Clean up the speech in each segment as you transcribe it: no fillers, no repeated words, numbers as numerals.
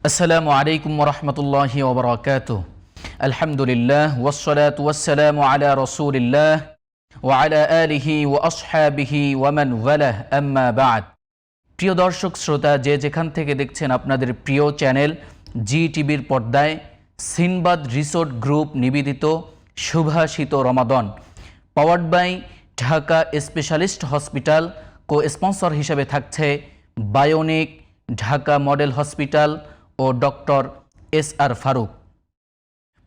আসসালামু আলাইকুম ওয়া রাহমাতুল্লাহি ওয়া বারাকাতুহু। আলহামদুলিল্লাহ ওয়াসসালাতু ওয়াসসালামু আলা রাসূলিল্লাহ ওয়া আলা আলিহি ওয়া আসহাবিহি ওয়া মান ওয়ালাহ, আম্মা বা'দ। প্রিয় দর্শক শ্রোতা, যে যেখান থেকে দেখছেন আপনাদের প্রিয় চ্যানেল জি টিভির পর্দায় সিনবাদ রিসোর্ট গ্রুপ নিবেদিত সুভাষিত Ramadan, powered by Dhaka specialist hospital, co sponsor হিসেবে থাকছে বায়োনিক, ঢাকা মডেল হসপিটাল ও ডক্টর এস.আর. ফারুক।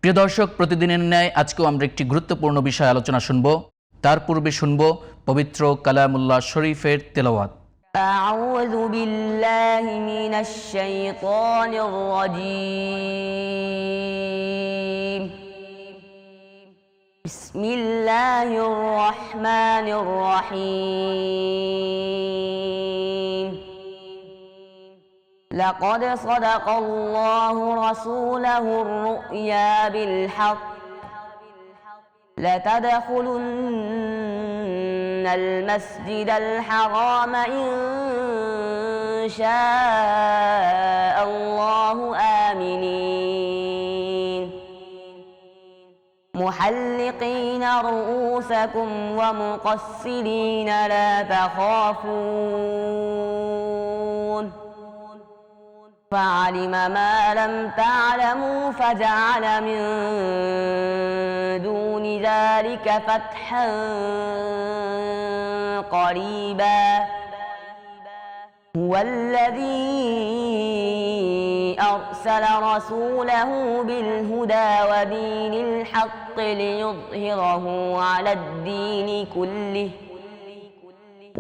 প্রিয় দর্শক, প্রতিদিনের ন্যায় আজকেও আমরা একটি গুরুত্বপূর্ণ বিষয় আলোচনা শুনব। তার পূর্বে শুনব পবিত্র কালামুল্লাহ শরীফের তেলাওয়াত। আউযু বিল্লাহি মিনাশ শাইতানির রাজীম। বিসমিল্লাহির রহমানির রহিম। لقد صدق الله رسوله الرؤيا بالحق لتدخلن المسجد الحرام إن شاء الله آمنين محلقين رؤوسكم ومقصرين لا تخافون فعلم ما لم تعلموا فجعل من دون ذلك فتحا قريبا هو الذي أرسل رسوله بالهدى ودين الحق ليظهره على الدين كله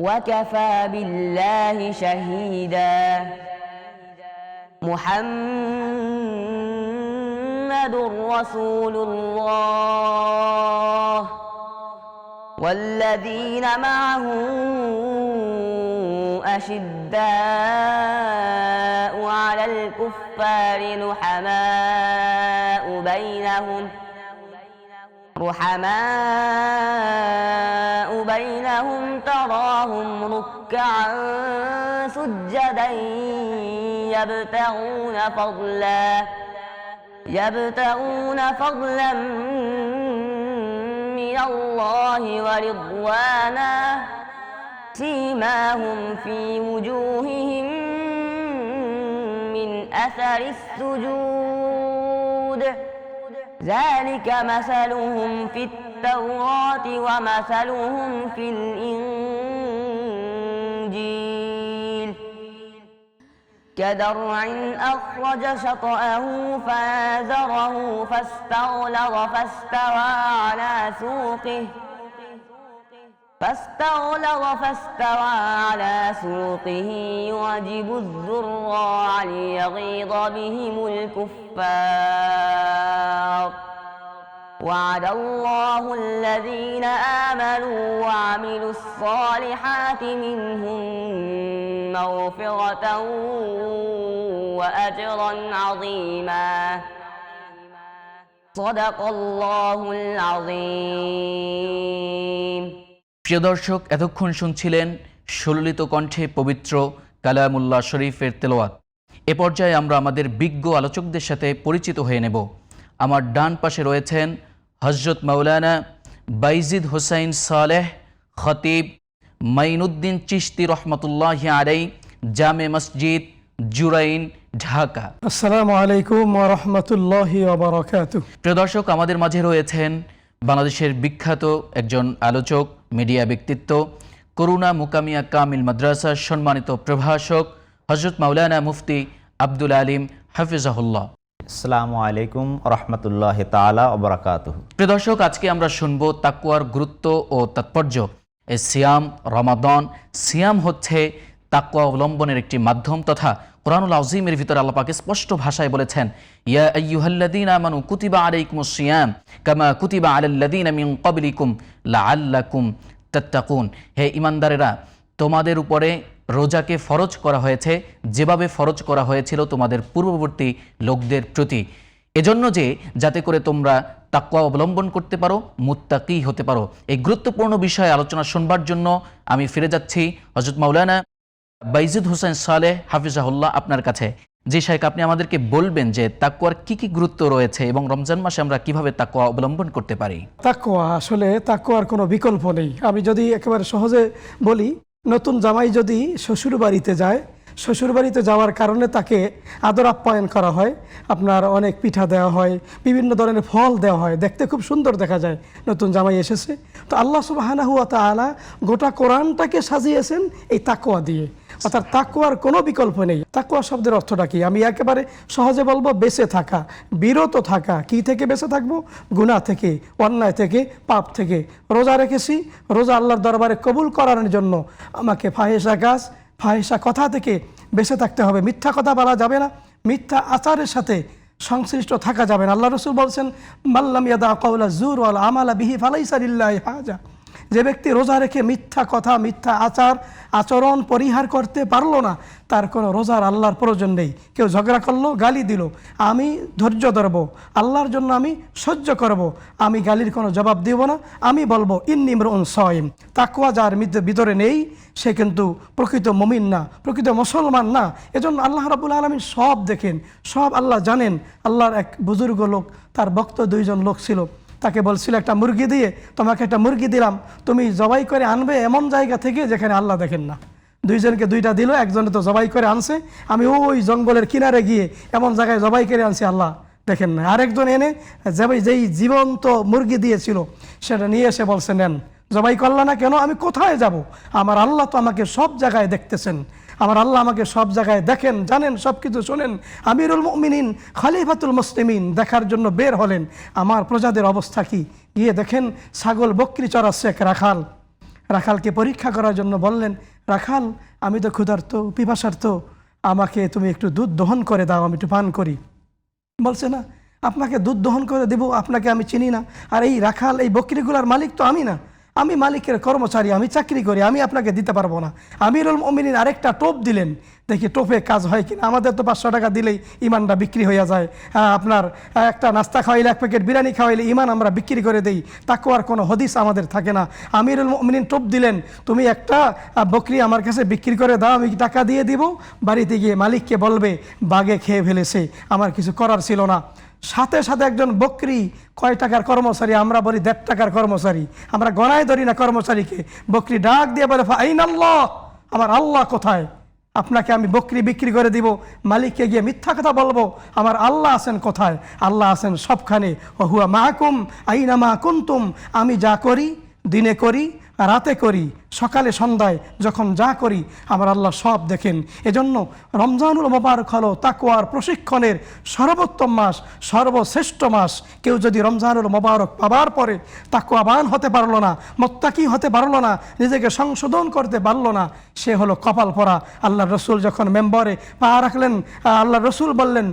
وكفى بالله شهيدا محمد رسول الله والذين معه أشداء على الكفار رحماء بينهم تراهم ركعا سجدا يبتغون فضلا من الله ورضوانا سيماهم في وجوههم من أثر السجود ذلك مثلهم في التوراة ومثلهم في الإنجيل كزرع أخرج شطأه فآزره فاستغلظ فاستوى على سوقه يعجب الزراع ليغيظ بهم الكفار وعد الله الذين آمنوا وعملوا الصالحات منهم مغفرة وأجرا عظيما صدق الله العظيم। প্রিয় দর্শক, এতক্ষণ শুনছিলেন সুললিত কণ্ঠে পবিত্র কালামুল্লাহ শরীফের তেলাওয়াত। এ পর্যায়ে আমরা আমাদের বিজ্ঞ আলোচকদের সাথে পরিচিত হয়ে নেব। আমার ডান পাশে রয়েছেন হযরত মাওলানা বাইজিদ হোসাইন সালেহ, খতিব, মাইনুদ্দিন চিশতি রহমতুল্লাহি আলাইহি, জামে মসজিদ, জুরাইন, ঢাকা। আসসালামু আলাইকুম ওয়া রাহমাতুল্লাহি ওয়া বারাকাতুহু। প্রিয় দর্শক, আমাদের মাঝে রয়েছেন বাংলাদেশের বিখ্যাত একজন আলোচক, মিডিয়া ব্যক্তিত্ব, করুণা মুকামিয়া কামিল মাদ্রাসার সম্মানিত প্রভাষক হযরত মাওলানা মুফতি আব্দুল আলিম হাফিজাহুল্লাহ। আসসালামু আলাইকুম রহমতুল্লাহ তাআলা ওয়া বারাকাতুহু। প্রিয় দর্শক, আজকে আমরা শুনব তাকওয়ার গুরুত্ব ও তাৎপর্য। এই সিয়াম, রমাদান, সিয়াম হচ্ছে তাকওয়া অবলম্বনের একটি মাধ্যম তথা কোরআনুল আযীমের ভিতরে আল্লাহ পাক স্পষ্ট ভাষায় বলেছেন, ইয়া আইয়ুহাল্লাযীনা আমানু কুতিবা আলাইকুমুস সিয়াম কামা কুতিবা আলাল্লাযীনা মিন ক্বাবলিকুম লাআল্লাকুম তাত্তাকুন। হে ঈমানদারেরা, তোমাদের উপরে রোজাকে ফরজ করা হয়েছে যেভাবে ফরজ করা হয়েছিল তোমাদের পূর্ববর্তী লোকদের প্রতি, এজন্য যে যাতে করে তোমরা তাকওয়া অবলম্বন করতে পারো, মুত্তাকি হতে পারো। এই গুরুত্বপূর্ণ বিষয়ে আলোচনা শুনবার জন্য আমি ফিরে যাচ্ছি হযরত মাওলানা বাইজিদ হোসেন সালেহ হাফিজাহুল্লাহ আপনার কাছে। জি শাইখ, আপনি আমাদেরকে বলবেন যে তাকওয়ার কি কি গুরুত্ব রয়েছে এবং রমজান মাসে আমরা কিভাবে তাকওয়া অবলম্বন করতে পারি? তাকওয়া, আসলে তাকওয়ার কোনো বিকল্প নেই। আমি যদি একেবারে সহজে বলি, নতুন জামাই যদি শ্বশুর বাড়িতে যায়, শ্বশুর বাড়িতে যাওয়ার কারণে তাকে আদর আপ্যায়ন করা হয়, আপনার অনেক পিঠা দেওয়া হয়, বিভিন্ন ধরনের ফল দেওয়া হয়, দেখতে খুব সুন্দর দেখা যায় নতুন জামাই এসেছে। তো আল্লাহ সুবহানাহু ওয়া তাআলা গোটা কোরআনটাকে সাজিয়েছেন এই তাকওয়া দিয়ে, অর্থাৎ তাকওয়ার কোনো বিকল্প নেই। তাকওয়া শব্দের অর্থটা কি? আমি একেবারে সহজে বলবো, বেঁচে থাকা, বিরত থাকা। কি থেকে বেঁচে থাকবো? গুনাহ থেকে, অন্যায় থেকে, পাপ থেকে। রোজা রেখেছি, রোজা আল্লাহর দরবারে কবুল করার জন্য আমাকে ফাহিশা কাজ, ফাহিশা কথা থেকে বেঁচে থাকতে হবে। মিথ্যা কথা বলা যাবে না, মিথ্যা আচারের সাথে সংশ্লিষ্ট থাকা যাবে না। আল্লাহ রাসূল বলছেন, মাল্লাম ইয়াদা কাওলা যুর ওয়াল আমালা বিহি ফালাইসা লিল্লাহি হাজা। যে ব্যক্তি রোজা রেখে মিথ্যা কথা, মিথ্যা আচরণ পরিহার করতে পারলো না, তার কোনো রোজার আল্লাহর প্রয়োজন নেই। কেউ ঝগড়া করলো, গালি দিল, আমি ধৈর্য ধরবো, আল্লাহর জন্য আমি সহ্য করব, আমি গালির কোনো জবাব দিব না, আমি বলবো ইন্নী ইমরুন সাইম। তাকওয়া যার ভিতরে নেই, সে কিন্তু প্রকৃত মুমিন না, প্রকৃত মুসলমান না। এজন্য আল্লাহ রাব্বুল আলামিন সব দেখেন, সব আল্লাহ জানেন। আল্লাহর এক বুজুর্গ লোক, তার ভক্ত দুইজন লোক ছিল, তাকে বলছিল একটা মুরগি দিয়ে, তোমাকে একটা মুরগি দিলাম, তুমি জবাই করে আনবে এমন জায়গা থেকে যেখানে আল্লাহ দেখেন না। দুইজনকে দুইটা দিল, একজনে তো জবাই করে আনছে, আমি ওই জঙ্গলের কিনারে গিয়ে এমন জায়গায় জবাই করে আনছি, আল্লাহ দেখেন না। আরেকজন এনে যেই জীবন্ত মুরগি দিয়েছিল সেটা নিয়ে এসে বলছে, নেন, জবাই করলা না কেন? আমি কোথায় যাব? আমার আল্লাহ তো আমাকে সব জায়গায় দেখতেছেন, আমার আল্লাহ আমাকে সব জায়গায় দেখেন, জানেন, সব কিছু শোনেন। আমিরুল মুমিনিন খলিফাতুল মুসলিমিন দেখার জন্য বের হলেন আমার প্রজাদের অবস্থা কি। গিয়ে দেখেন ছাগল বকরি চড়াচ্ছে এক রাখাল। রাখালকে পরীক্ষা করার জন্য বললেন, রাখাল, আমি তো ক্ষুধার্ত, পিপাসার্ত, আমাকে তুমি একটু দুধ দহন করে দাও, আমি একটু পান করি। বলছে, না, আপনাকে দুধ দহন করে দেব, আপনাকে আমি চিনি না, আর এই রাখাল, এই বকরিগুলার মালিক তো আমি না, আমি মালিকের কর্মচারী, আমি চাকরি করি, আমি আপনাকে দিতে পারবো না। আমিরুল মুমিনিন আরেকটা টোপ দিলেন, দেখি টোপে কাজ হয় কিনা। আমাদের তো 500 টাকা দিলেই ইমানটা বিক্রি হয়ে যায়। আপনার একটা নাস্তা খাওয়াইলে, এক প্যাকেট বিরিয়ানি খাওয়াইলে ইমান আমরা বিক্রি করে দেই, তাকওয়ার কোনো হদিস আমাদের থাকে না। আমিরুল মুমিনিন টোপ দিলেন, তুমি একটা বকরি আমার কাছে বিক্রি করে দাও, আমি টাকা দিয়ে দিব, বাড়িতে গিয়ে মালিককে বলবে বাঘে খেয়ে ফেলেছে, আমার কিছু করার ছিল না। সাথে সাথে একজন বকরি, কয় টাকার কর্মচারী? আমরা বলি 1.5 টাকার কর্মচারী, আমরা গণায় ধরি না কর্মচারীকে। বকরি ডাক দিয়ে বলে, আইনাল্লাহ, আমার আল্লাহ কোথায়? আপনাকে আমি বকরি বিক্রি করে দিব, মালিককে গিয়ে মিথ্যা কথা বলবো? আমার আল্লাহ আছেন কোথায়? আল্লাহ আছেন সবখানে। ওহুয়া মাকুম আইনামা কুনতুম। আমি যা করি, দিনে করি, রাতে করি, সকালে সন্ধ্যায় যখন যা করি, আমার আল্লাহ সব দেখেন। এজন্য রমজানুল মোবারক হলো তাকওয়ার প্রশিক্ষণের সর্বোত্তম মাস, সর্বশ্রেষ্ঠ মাস। কেউ যদি রমজানুল মোবারক পাবার পরে তাকওয়াবান হতে পারলো না, মুত্তাকি হতে পারলো না, নিজেকে সংশোধন করতে পারলো না, সে হলো কপাল পরা। আল্লাহ রসুল যখন মেম্বরে পা রাখলেন, আল্লাহ রসুল বললেন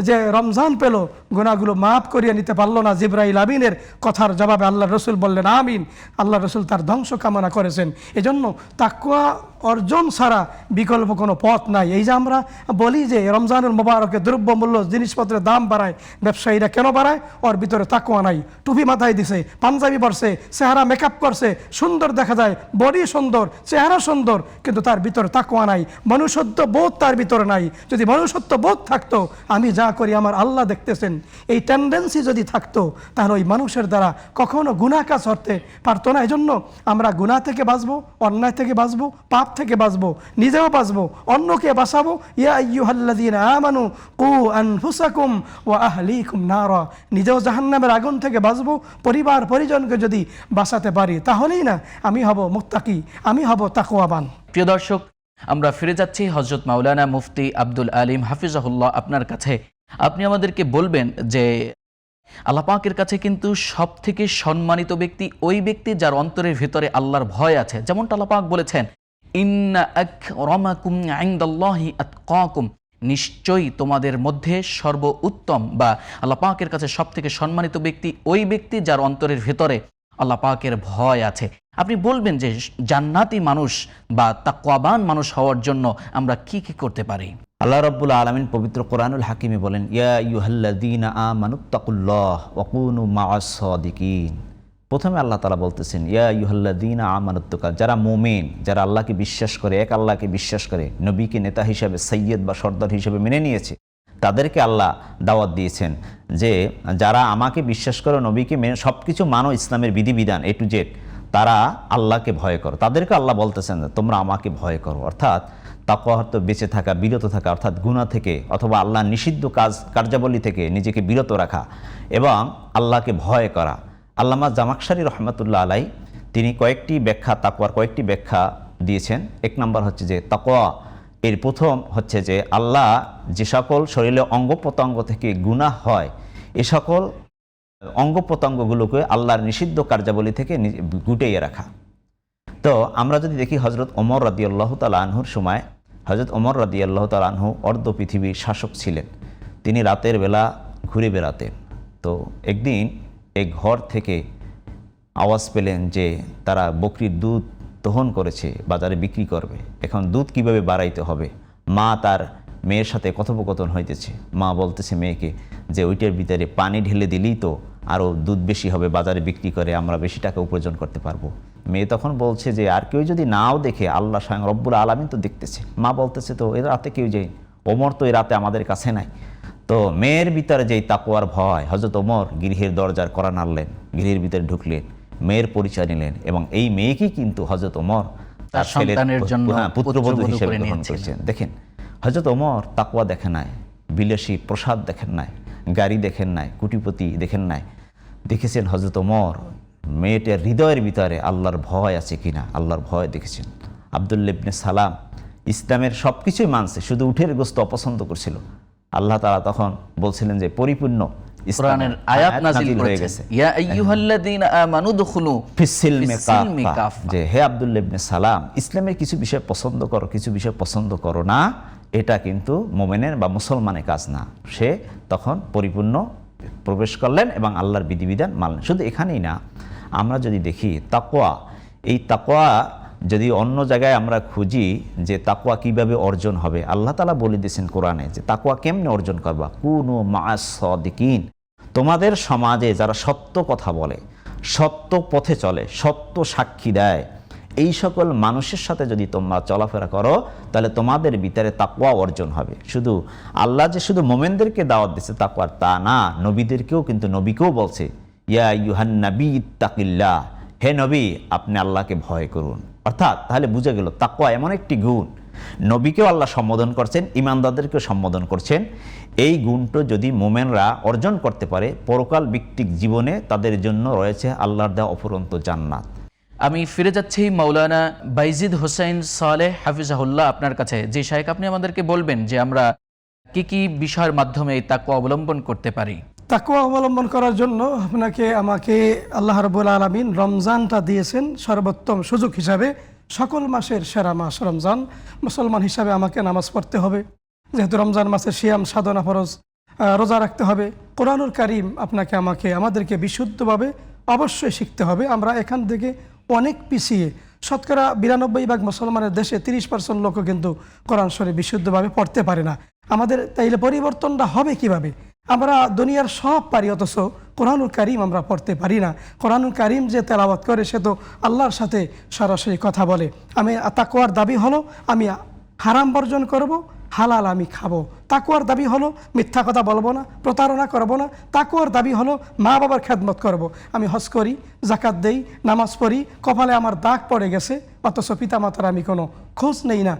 যে রমজান পেল, গুনাহগুলো মাফ করিয়ে নিতে পারলো না, জিবরাইল আমিনের কথার জবাবে আল্লাহ রসুল বললেন আমিন। আল্লাহ রসুল তার ধ্বংস কামনা করেছেন। এজন্য তাকওয়া অর্জন ছাড়া বিকল্প কোনো পথ নাই। এই যে আমরা বলি যে রমজানুল মোবারকে দ্রব্যমূল্য, জিনিসপত্রের দাম বাড়ায়, ব্যবসায়ীরা কেন বাড়ায়? ওর ভিতরে তাকওয়া নাই। টুপি মাথায় দিছে, পাঞ্জাবি পরছে, চেহারা মেকআপ করছে, সুন্দর দেখা যায়, বডি সুন্দর, চেহারা সুন্দর, কিন্তু তার ভিতরে তাকওয়া নাই, মনুষ্যত্ব বোধ তার ভিতরে নাই। যদি মনুষ্যত্ব বোধ থাকতো, আমি যা করি আমার আল্লাহ দেখতেছেন, এই টেন্ডেন্সি যদি থাকতো, তাহলে ওই মানুষের দ্বারা কখনো গুনাহ কাজ করতে পারতো না। এজন্য আমরা গুনাহ থেকে বাঁচবো, অন্যায় থেকে বাঁচবো, পাপ থেকে বাঁচবো, নিজেও বাঁচবো, অন্যকে বাঁচাবো। ইয়া আইয়ুহাল্লাযীনা আমানু কু আনফুসাকুম ওয়া আহলিকুম নারা। নিজেও জাহান্নামের আগুন থেকে বাঁচবো, পরিবার পরিজনকে যদি বাঁচাতে পারি, তাহলেই না আমি হব মুত্তাকি, আমি হব তাকওয়াবান। প্রিয় দর্শক, আমরা ফিরে যাচ্ছি হযরত মাওলানা মুফতি আব্দুল আলিম হাফিজাহুল্লাহ আপনার কাছে। আপনি আমাদেরকে বলবেন যে আল্লাহ পাকের কাছে কিন্তু সব থেকে সম্মানিত ব্যক্তি ওই ব্যক্তি যার অন্তরের ভিতরে আল্লাহর ভয় আছে। যেমনটা আল্লাহ পাক বলেছেন, ইন্না আকরামাকুম ইনদাল্লাহি আতকাকুম, নিশ্চয়ই তোমাদের মধ্যে সর্বোত্তম বা আল্লাহ পাকের কাছে সব থেকে সম্মানিত ব্যক্তি ওই ব্যক্তি যার অন্তরের ভিতরে আল্লাহ পাকের ভয় আছে। আপনি বলবেন যে জান্নাতি মানুষ বা তাকওয়াবান মানুষ হওয়ার জন্য আমরা কি কি করতে পারি? আল্লাহ রাব্বুল আলামিন পবিত্র কোরআনুল হাকিমে বলেন, ইয়া আইয়ুহাল্লাযীনা আমানুত্তাকুল্লাহ ওয়া কুনু মাআস সাদিকিন। প্রথমে আল্লাহ তাআলা বলতেছেন ইয়া আইয়ুহাল্লাযীনা আমানুত্তাকা, যারা মুমিন, যারা আল্লাহকে বিশ্বাস করে, এক আল্লাহকে বিশ্বাস করে, নবীকে নেতা হিসাবে, সৈয়দ বা সর্দার হিসেবে মেনে নিয়েছে, তাদেরকে আল্লাহ দাওয়াত দিয়েছেন যে যারা আমাকে বিশ্বাস করো, নবীকে মেনে সব কিছু মানো, ইসলামের বিধিবিধান A to Z, তারা আল্লাহকে ভয় করো। তাদেরকে আল্লাহ বলতেছেন তোমরা আমাকে ভয় করো, অর্থাৎ তাকওয়া অর্থ বেঁচে থাকা, বিরত থাকা, অর্থাৎ গুনাহ থেকে অথবা আল্লাহর নিষিদ্ধ কার্যাবলী থেকে নিজেকে বিরত রাখা এবং আল্লাহকে ভয় করা। আল্লামা জামাকশারি রহমতুল্লাহ আলাই তিনি তাকওয়ার কয়েকটি ব্যাখ্যা দিয়েছেন। এক নম্বর হচ্ছে যে তাকওয়া এর প্রথম হচ্ছে যে আল্লাহ যে সকল শরীরে অঙ্গ প্রত্যঙ্গ থেকে গুনাহ হয়, এ সকল অঙ্গ প্রত্যঙ্গগুলোকে আল্লাহর নিষিদ্ধ কার্যাবলী থেকে গুটিয়ে রাখা। তো আমরা যদি দেখি হযরত ওমর রাদিয়াল্লাহু তাআলা আনহুর সময়, হযরত ওমর রাদিয়াল্লাহু তাআলা আনহু অর্ধ পৃথিবীর শাসক ছিলেন। তিনি রাতের বেলা ঘুরে বেড়াতেন। তো একদিন এক ঘর থেকে আওয়াজ পেলেন যে তারা বকরির দুধ দহন করেছে, বাজারে বিক্রি করবে। এখন দুধ কিভাবে বাড়াইতে হবে, মা তার মেয়ের সাথে কথোপকথন হইতেছে। মা বলতেছে মেয়েকে যে ওইটার ভিতরে পানি ঢেলে দিলেই তো আরও দুধ বেশি হবে, বাজারে বিক্রি করে আমরা বেশি টাকা উপার্জন করতে পারবো। মেয়ে তখন বলছে যে আর কেউ যদি নাও দেখে, আল্লাহ স্বয়ং রব্বুল আলামিন তো দেখতেছে। মা বলতেছে তো এ রাতে কেউ যাই, ওমর তো এ রাতে আমাদের কাছে নাই। তো মেয়ের ভিতরে যেই তাকওয়ার ভয়, হযরত ওমর গৃহের দরজার কড়া নাড়লেন, গৃহের ভিতরে ঢুকলেন, মেয়ের পরিচয় নিলেন এবং এই মেয়েকেই কিন্তু হযরত ওমর তার সন্তানের জন্য পুত্রবধূ হিসেবে গ্রহণ করেছেন। দেখেন হযরত ওমর তাকওয়া দেখেন নাই, বিলাসী প্রসাদ দেখেন নাই, গাড়ি দেখেন নাই, কোটিপতি দেখেন নাই, দেখেছেন হযরত ওমর মেয়েটার হৃদয়ের ভিতরে আল্লাহর ভয় আছে কিনা, আল্লাহর ভয় দেখেছেন। আব্দুল্লাহ ইবনে সালাম ইসলামের সব কিছুই মানছে, শুধু উঠের গোস্ত অপছন্দ করছিল। আল্লাহ তাআলা তখন বলছিলেন যে পরিপূর্ণ কোরআনের আয়াত নাযিল হয়ে গেছে, ইয়া আইয়ুহাল্লাযীনা আমানু দুখুলু ফিস-সিলমি কাফা, যে হে আব্দুল্লাহ ইবনে সালাম, ইসলামের কিছু বিষয় পছন্দ করো, কিছু বিষয় পছন্দ করো না, এটা কিন্তু মুমিনের বা মুসলমানের কাজ না। সে তখন পরিপূর্ণ প্রবেশ করলেন এবং আল্লাহর বিধিবিধান মানলেন। শুধু এখানেই না, আমরা যদি দেখি তাকওয়া, এই তাকওয়া যদি অন্য জায়গায় আমরা খুঁজি যে তাকওয়া কিভাবে অর্জন হবে, আল্লাহ তাআলা বলে দিয়েছেন কোরআনে যে তাকওয়া কেমনে অর্জন করবা, কুনু মা'আস সাদিকিন, তোমাদের সমাজে যারা সত্য কথা বলে, সত্য পথে চলে, সত্য সাক্ষী দেয়, এই সকল মানুষের সাথে যদি তোমরা চলাফেরা করো তাহলে তোমাদের ভিতরে তাকওয়া অর্জন হবে। শুধু আল্লাহ যে শুধু মোমেনদেরকে দাওয়াত দিচ্ছে তাকওয়ার, তা না, নবীদেরকেও কিন্তু নবীকেও বলছে ইয়া আইয়ুহান নাবী ইত্তাকিল্লাহ, হে নবী আপনি আল্লাহকে ভয় করুন। অর্থাৎ তাহলে বুঝে গেল তাকওয়া এমন একটি গুণ, নবীকেও আল্লাহ সম্বোধন করছেন, ঈমানদারদেরকেও সম্বোধন করছেন। এই গুণটা যদি মোমেনরা অর্জন করতে পারে, পরকাল ভিত্তিক জীবনে তাদের জন্য রয়েছে আল্লাহর দেওয়া অফুরন্ত জান্নাত। আমি ফিরে যাচ্ছি মাওলানা বাইজিদ হোসেন সালেহ হাফিজাহুল্লাহ আপনার কাছে। যে শায়েখ আপনি আমাদেরকে বলবেন যে আমরা কি কি বিষয়ের মাধ্যমে এই তাকওয়া অবলম্বন করতে পারি। তাকওয়া অবলম্বন করার জন্য আমাকে আল্লাহ রাব্বুল আলামিন রমজানটা দিয়েছেন সর্বোত্তম সুযোগ হিসাবে। সকল মাসের সেরা মাস রমজান। মুসলমান হিসাবে আমাকে নামাজ পড়তে হবে, যেহেতু রমজান মাসে সিয়াম সাধনা ফরজ, রোজা রাখতে হবে। কোরআনুল কারীম আমাদেরকে বিশুদ্ধভাবে অবশ্যই শিখতে হবে। আমরা এখান থেকে অনেক পিছিয়ে, শতকরা 92% মুসলমানের দেশে 30% লোকও কিন্তু কোরআন শরীফ বিশুদ্ধভাবে পড়তে পারে না। আমাদের তাইলে পরিবর্তনটা হবে কিভাবে? আমরা দুনিয়ার সব পারি, অথচ কোরআনুল কারীম আমরা পড়তে পারি না। কোরআনুল কারীম যে তেলাওয়াত করে সে তো আল্লাহর সাথে সরাসরি কথা বলে। আমি তাকওয়ার দাবি হলো আমি হারাম বর্জন করব, হালাল আমি খাবো। তাকওয়ার দাবি হলো মিথ্যা কথা বলবো না, প্রতারণা করব না। তাকওয়ার দাবি হলো মা বাবার খেদমত করব। আমি হজ করি, যাকাত দেই, নামাজ পড়ি, কপালে আমার দাগ পড়ে গেছে, অথচ পিতামাতার আমি কোনো খোঁজ নেই না।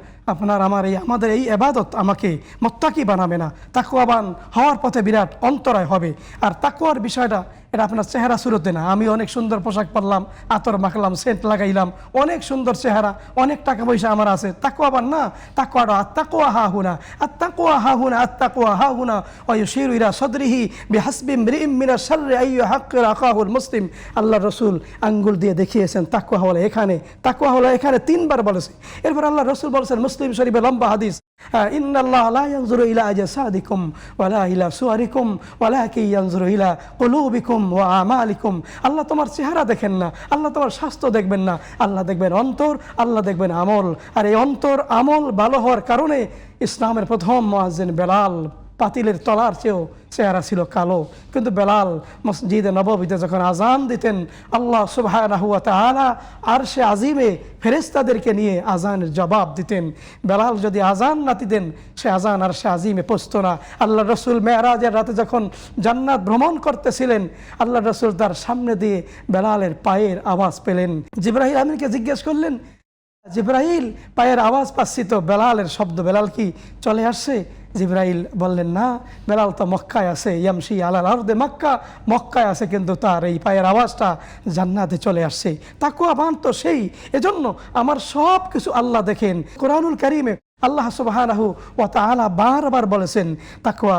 আমাদের এই এবাদত আমাকে মুত্তাকি বানাবে না। তাকওয়াবান হওয়ার পথে বিরাট অন্তরায় হবে। আর তাকওয়ার বিষয়টা এটা আপনার চেহারা সুরতে না। আমি অনেক সুন্দর পোশাক পরলাম, আতর মাখলাম, সেন্ট লাগাইলাম, অনেক সুন্দর চেহারা, অনেক টাকা পয়সা আমার আছে, তাকওয়াবান না। তাকওয়াটা আত্তাকওয়া হাহুনা, আত্তাকওয়া হাহুনা, আত্তাকওয়া হাহুনা ওয়া ইউশিরু ইলা সাদরিহি বিহাসবি ইমরিইম মিনাশ শাররি আইয়ু হাক্কির আখাহুল মুসলিম। আল্লাহর রাসূল আঙ্গুল দিয়ে দেখিয়েছেন তাকওয়া হলো এখানে, তাকওয়া হলো এখানে 3 বার বলেছে। এরপর আল্লাহর রাসূল বলেছেন মুসলিম শরীফে লম্বা হাদিস, ইন্নাল্লাহা লা ইয়ানজুরু ইলা আজসাদিকুম ওয়ালা ইলা সুওয়ারিকুম ওয়ালাকিন ইয়ানজুরু ইলা কুলুবিকুম ওয়া আমালিকুম। আল্লাহ তোমার চেহারা দেখেন না, আল্লাহ তোমার স্বাস্থ্য দেখবেন না, আল্লাহ দেখবেন অন্তর, আল্লাহ দেখবেন আমল। আর এই অন্তর আমল ভালো হওয়ার কারণে ইসলামের প্রথম মুয়াজ্জিন বেলাল পাতিলের তলার চেয়েও চেহারা ছিল কালো। কিন্তু বেলাল মসজিদে নববীতে যখন আজান দিতেন, আল্লাহ সুবহানাহু ওয়া তাআলা আরশে আজিমে ফেরেশতাদেরকে নিয়ে আজানের জবাব দিতেন। বেলাল যদি আজান না দিতেন, সে আজান আরশে আজিমে পৌঁছতো না। আল্লাহ রসুল মেরাজের রাতে যখন জান্নাত ভ্রমণ করতেছিলেন, আল্লাহ রসুল তার সামনে দিয়ে বেলালের পায়ের আওয়াজ পেলেন। জিবরাইল আমিনকে জিজ্ঞেস করলেন, জিবরাইল পায়ের আওয়াজ পাচ্ছি তো, বেলালের শব্দ, বেলাল কি চলে আসছে? জিবরাইল বললেন, না, বেলাল তো মক্কায় আছে, ইয়ামশি আলাল আরদে মক্কা, মক্কায় আছে, কিন্তু তার এই পায়ের আওয়াজটা জান্নাতে চলে আসছে। তাকওয়াবান তো সেই, এজন্য আমার সব কিছু আল্লাহ দেখেন। কোরআনুল কারীমে আল্লাহ সুবহানাহু ওয়া তাআলা বারবার বলেছেন তাকওয়া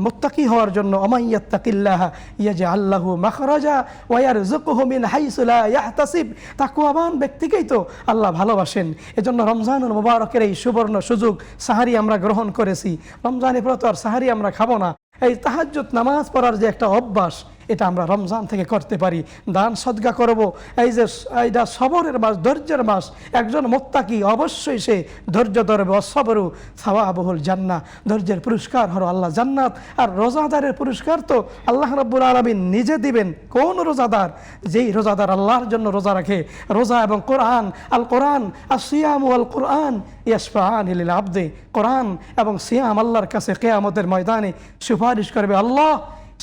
মুত্তাকি হওয়ার জন্য, আমাইয়াত্তাকিল্লাহা ইয়াজআল লাহু মাখরাজা ওয়া ইয়ারযুকুহু মিন হাইসু লা ইয়াহতাসিব। তাকওয়াবান ব্যক্তিকেই তো আল্লাহ ভালোবাসেন। এজন্য রমজানুল মুবারকের এই সুবর্ণ সুযোগ, সাহারি আমরা গ্রহণ করেছি। রমজানে পরে তো আর সাহারি আমরা খাবো না। এই তাহাজ্জুদ নামাজ পড়ার যে একটা অভ্যাস, এটা আমরা রমজান থেকে করতে পারি। দান সদকা করব, এই যে এইটা সবরের মাস, ধৈর্যের মাস। একজন মুত্তাকি অবশ্যই সে ধৈর্য ধরবে। অসবরু সাওয়াবুল জান্নাহ, ধৈর্যের পুরস্কার হলো আল্লাহ জান্নাত। আর রোজাদারের পুরস্কার তো আল্লাহ রাব্বুল আলামিন নিজে দিবেন। কোন রোজাদার? যেই রোজাদার আল্লাহর জন্য রোজা রাখে। রোজা এবং কোরআন, আল কোরআন আসিয়ামু আল কোরআন ইয়াশফাআন লিল আবদে। কোরআন এবং সিয়াম আল্লাহর কাছে কিয়ামতের ময়দানে সুপারিশ করবে। আল্লাহ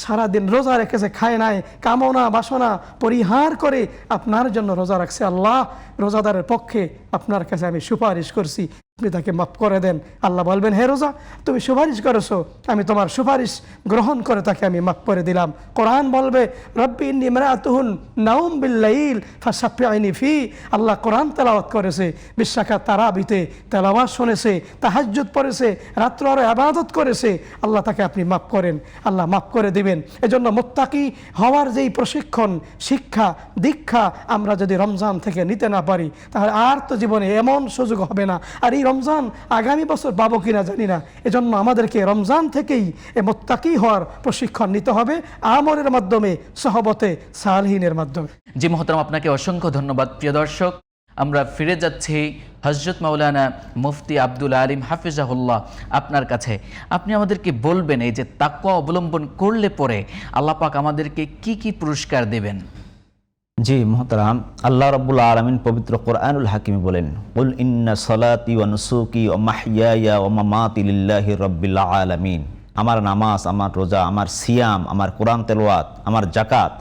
সারাদিন রোজা রেখেছে, খায় নাই, কামনা বাসনা পরিহার করে আপনার জন্য রোজা রাখছে। আল্লাহ, রোজাদারের পক্ষে আপনার কাছে আমি সুপারিশ করছি, আপনি তাকে মাফ করে দেন। আল্লাহ বলবেন, হে রোজা, তুমি সুপারিশ করেছো, আমি তোমার সুপারিশ গ্রহণ করে তাকে আমি মাফ করে দিলাম। কোরআন বলবে, রব্বি ইন্নী ইমরাতুন নাউম বিল্লাইল ফাশাফিআনি ফি। আল্লাহ কোরআন তেলাওয়াত করেছে, বিশাখাত তারাবিতে তেলাওয়াত শুনেছে, তাহাজ্জুদ পড়েছে, রাত্র আরো ইবাদত করেছে। আল্লাহ তাকে আপনি মাফ করেন, আল্লাহ মাফ করে দিবেন। এজন্য মুত্তাকি হওয়ার যেই প্রশিক্ষণ, শিক্ষা, দীক্ষা আমরা যদি রমজান থেকে নিতে না পারি, তাহলে আর তো জীবনে এমন সুযোগ হবে না। আর এই রমজান আগামী বছর পাবো কিনা জানি না। এজন্য আমাদেরকে রমজান থেকেই মুত্তাকি হওয়ার প্রশিক্ষণ নিতে হবে, আমলের মাধ্যমে, সহবতে সালেহিনের মাধ্যমে। জি মোহতারাম, আপনাকে অসংখ্য ধন্যবাদ। প্রিয় দর্শক, আমরা ফিরে যাচ্ছি হযরত মাওলানা মুফতি আব্দুল আলিম হাফিজাহুল্লাহ আপনার কাছে। আপনি আমাদেরকে বলবেন, এই যে তাকওয়া অবলম্বন করলে পরে আল্লাহ পাক আমাদেরকে কি কি পুরস্কার দেবেন? জি মোহতারাম, আল্লাহ রাব্বুল আলামিন পবিত্র কোরআনুল হাকিমে বলেন, কুল ইন্না সলাতি ওয়া নুসুকি ওয়া মাহইয়ায়া ওয়া মামাতি লিল্লাহি রাব্বিল আলামিন। আমার নামাজ, আমার রোজা, আমার সিয়াম, আমার কোরআন তেলাওয়াত, আমার যাকাত,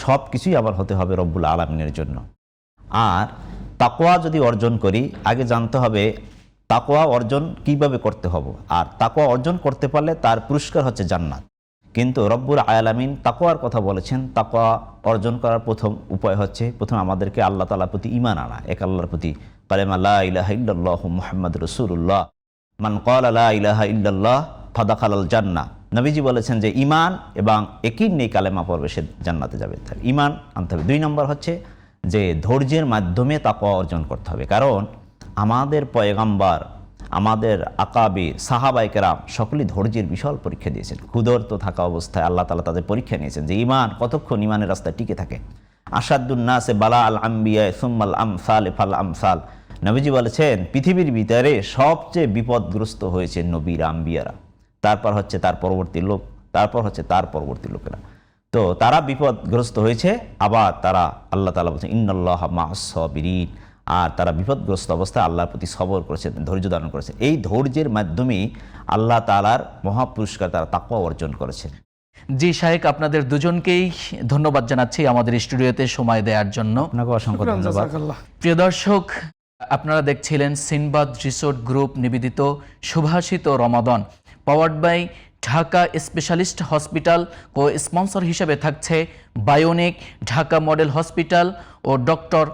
সব কিছুই আবার হতে হবে রব্বুল আলামিনের জন্য। আর তাকওয়া যদি অর্জন করি, আগে জানতে হবে তাকওয়া অর্জন কিভাবে করতে হবে। আর তাকওয়া অর্জন করতে পারলে তার পুরস্কার হচ্ছে জান্নাত। কিন্তু রব্বুল আলামিন তাকওয়ার কথা বলেছেন। তাকওয়া অর্জন করার প্রথম উপায় হচ্ছে, প্রথম আমাদেরকে আল্লাহ তাআলার প্রতি ঈমান আনা, এক আল্লাহর প্রতি কালেমা লা ইলাহা ইল্লাল্লাহু মুহাম্মাদুর রাসূলুল্লাহ, মান ক্বালা লা ইলাহা ইল্লাল্লাহ ফাদাখালাল জান্নাহ। নবীজি বলেছেন যে ঈমান এবং ইয়াকিন নিয়ে কালেমা পড়বে, সে জান্নাতে যাবে। ঈমান আনতে হবে। 2 নম্বর হচ্ছে যে ধৈর্যের মাধ্যমে তাকওয়া অর্জন করতে হবে। কারণ আমাদের পয়গাম্বার, আমাদের আকাবির, সাহাবায়ে কেরাম সকলেই ধৈর্যের বিশাল পরীক্ষা দিয়েছেন। ক্ষুধার্ত থাকা অবস্থায় আল্লাহ তাআলা তাদের পরীক্ষা নিয়েছেন যে ঈমান কতক্ষণ ঈমানের রাস্তায় টিকে থাকে। আশাদ্দুন নাসে বালা আল আম্বিয়া সুম্মাল আমসাল ফাল আমসাল। নবীজি বলেছেন, পৃথিবীর ভিতরে সবচেয়ে বিপদগ্রস্ত হয়েছে নবীরা, আম্বিয়ারা, তারপর হচ্ছে তার পরবর্তী লোক, তারপর হচ্ছে তার পরবর্তী লোকেরা। তো তারা বিপদগ্রস্ত হয়েছে, আবার তারা, আল্লাহ তাআলা বলছেন ইন্নাল্লাহা মা'আস সাবিরিন, আর তারা বিপদগ্রস্ত অবস্থায় আল্লাহর প্রতি সবর করেছে, ধৈর্য ধারণ করেছে। এই ধৈর্যের মাধ্যমেই আল্লাহ তাআলার মহাপুরস্কার তারা তাকওয়া অর্জন করেছে। জি শাহেক, আপনাদের দুজনকেই ধন্যবাদ জানাচ্ছি আমাদের স্টুডিওতে সময় দেওয়ার জন্য। আপনাকে অসংখ্য ধন্যবাদ। প্রিয় দর্শক, আপনারা দেখছিলেন সিনবাদ রিসোর্ট গ্রুপ নিবেদিত সুভাষিত Ramadan, powered by Dhaka specialist hospital. ও স্পন্সর হিসেবে থাকছে বায়োনিক, ঢাকা মডেল হসপিটাল ও ডক্টর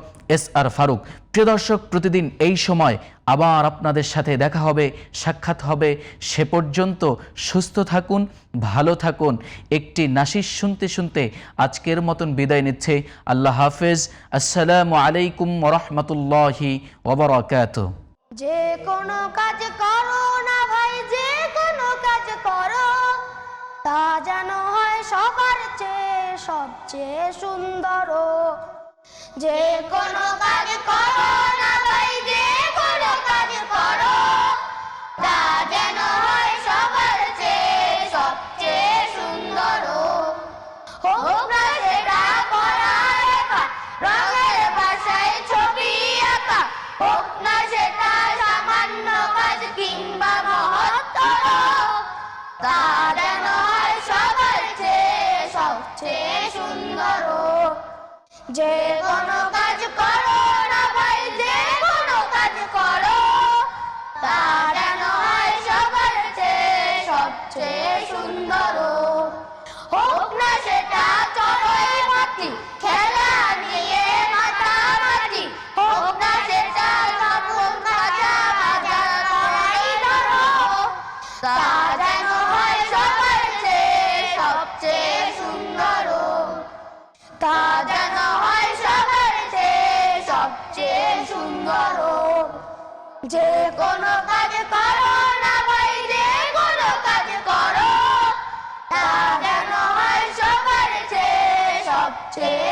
SR ফারুক। প্রিয় দর্শক, প্রতিদিন এই সময় আবার আপনাদের সাথে দেখা হবে, সাক্ষাৎ হবে। সে পর্যন্ত সুস্থ থাকুন, ভালো থাকুন। একটি নাশিস শুনতে শুনতে আজকের মতন বিদায় নিচ্ছে। আল্লাহ হাফেজ। আসসালামু আলাইকুম ওয়া রাহমাতুল্লাহি ওয়া বারাকাতুহু। যে কোনো কাজ করো না ভাই, যে কোনো কাজ করো, তা যেন হয় সবার চেয়ে সবচেয়ে সুন্দর। যে কোনো কাজ করো না ভাই, যে কোনো কাজ করো, তা যেন হয় সবার চেয়ে যে কোনো কাজ করো না ভাই, যে কোনো কাজ করো তা যেন হয় সবার চেয়ে সবচেয়ে সুন্দর। হোক না সেটা চড়োই মাটি, খেলা নিয়ে মাতামাতি, হোক না সেটা কাপড় কাচা বাজার করাই ধরো, তা যেন হয় সবার চেয়ে সবচেয়ে সুন্দর। তা যেন হয় সবার চেয়ে সবচেয়ে সুন্দর। যে কোনো কাজ করো না ভাই, যে কোনো কাজ করো তা যেন হয় সবার চেয়ে সবচেয়ে